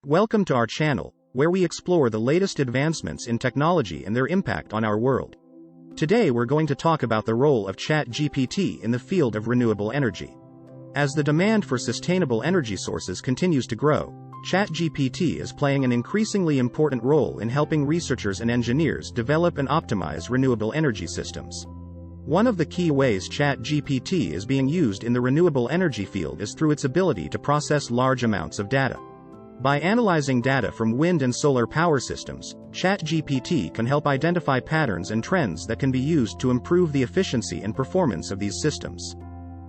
Welcome to our channel, where we explore the latest advancements in technology and their impact on our world. Today we're going to talk about the role of ChatGPT in the field of renewable energy. As the demand for sustainable energy sources continues to grow, ChatGPT is playing an increasingly important role in helping researchers and engineers develop and optimize renewable energy systems. One of the key ways ChatGPT is being used in the renewable energy field is through its ability to process large amounts of data. By analyzing data from wind and solar power systems, ChatGPT can help identify patterns and trends that can be used to improve the efficiency and performance of these systems.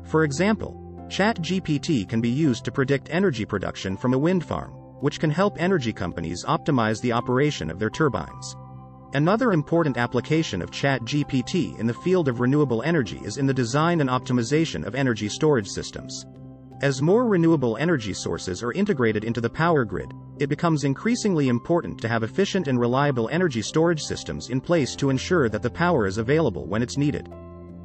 For example, ChatGPT can be used to predict energy production from a wind farm, which can help energy companies optimize the operation of their turbines. Another important application of ChatGPT in the field of renewable energy is in the design and optimization of energy storage systems. As more renewable energy sources are integrated into the power grid, it becomes increasingly important to have efficient and reliable energy storage systems in place to ensure that the power is available when it's needed.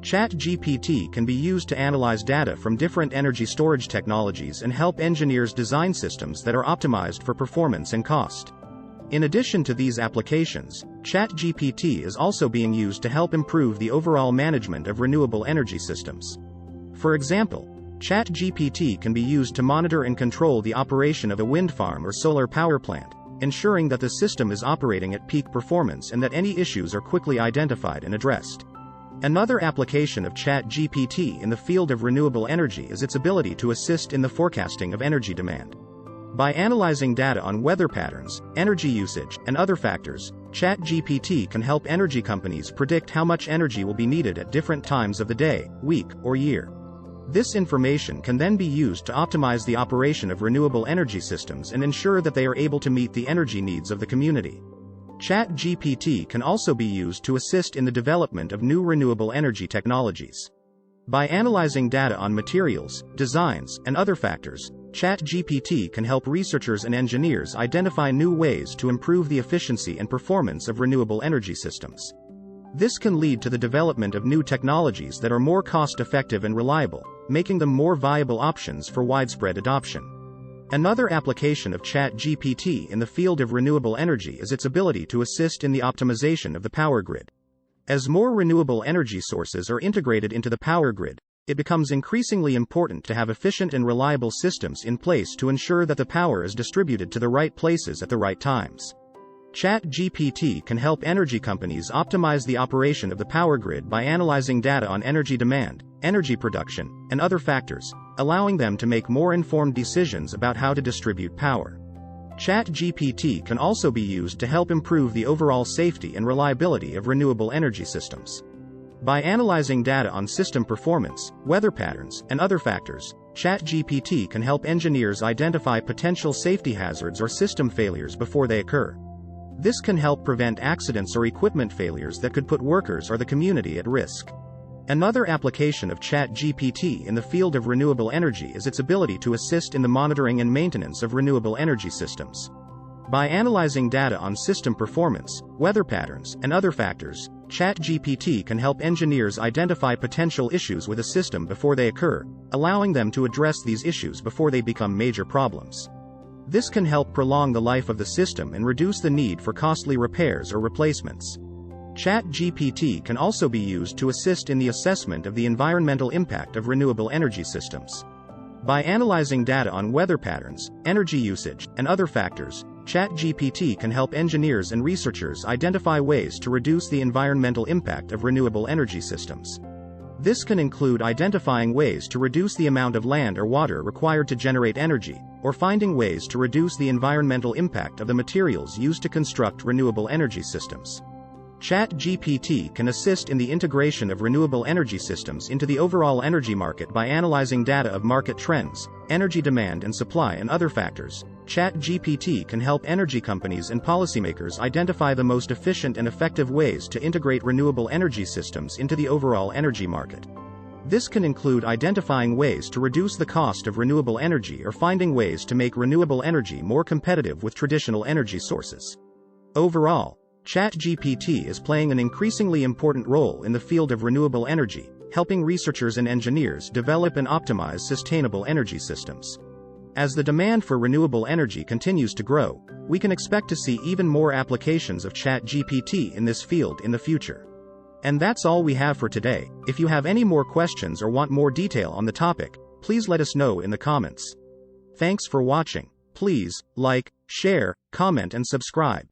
ChatGPT can be used to analyze data from different energy storage technologies and help engineers design systems that are optimized for performance and cost. In addition to these applications, ChatGPT is also being used to help improve the overall management of renewable energy systems. For example, ChatGPT can be used to monitor and control the operation of a wind farm or solar power plant, ensuring that the system is operating at peak performance and that any issues are quickly identified and addressed. Another application of ChatGPT in the field of renewable energy is its ability to assist in the forecasting of energy demand. By analyzing data on weather patterns, energy usage, and other factors, ChatGPT can help energy companies predict how much energy will be needed at different times of the day, week, or year. This information can then be used to optimize the operation of renewable energy systems and ensure that they are able to meet the energy needs of the community. ChatGPT can also be used to assist in the development of new renewable energy technologies. By analyzing data on materials, designs, and other factors, ChatGPT can help researchers and engineers identify new ways to improve the efficiency and performance of renewable energy systems. This can lead to the development of new technologies that are more cost-effective and reliable, making them more viable options for widespread adoption. Another application of ChatGPT in the field of renewable energy is its ability to assist in the optimization of the power grid. As more renewable energy sources are integrated into the power grid, it becomes increasingly important to have efficient and reliable systems in place to ensure that the power is distributed to the right places at the right times. ChatGPT can help energy companies optimize the operation of the power grid by analyzing data on energy demand, energy production, and other factors, allowing them to make more informed decisions about how to distribute power. ChatGPT can also be used to help improve the overall safety and reliability of renewable energy systems. By analyzing data on system performance, weather patterns, and other factors, ChatGPT can help engineers identify potential safety hazards or system failures before they occur. This can help prevent accidents or equipment failures that could put workers or the community at risk. Another application of ChatGPT in the field of renewable energy is its ability to assist in the monitoring and maintenance of renewable energy systems. By analyzing data on system performance, weather patterns, and other factors, ChatGPT can help engineers identify potential issues with a system before they occur, allowing them to address these issues before they become major problems. This can help prolong the life of the system and reduce the need for costly repairs or replacements. ChatGPT can also be used to assist in the assessment of the environmental impact of renewable energy systems. By analyzing data on weather patterns, energy usage, and other factors, ChatGPT can help engineers and researchers identify ways to reduce the environmental impact of renewable energy systems. This can include identifying ways to reduce the amount of land or water required to generate energy, or finding ways to reduce the environmental impact of the materials used to construct renewable energy systems. ChatGPT can assist in the integration of renewable energy systems into the overall energy market by analyzing data of market trends, energy demand and supply and other factors. ChatGPT can help energy companies and policymakers identify the most efficient and effective ways to integrate renewable energy systems into the overall energy market. This can include identifying ways to reduce the cost of renewable energy or finding ways to make renewable energy more competitive with traditional energy sources. Overall, ChatGPT is playing an increasingly important role in the field of renewable energy, helping researchers and engineers develop and optimize sustainable energy systems. As the demand for renewable energy continues to grow, we can expect to see even more applications of ChatGPT in this field in the future. And that's all we have for today. If you have any more questions or want more detail on the topic, please let us know in the comments. Thanks for watching. Please like, share, comment and subscribe.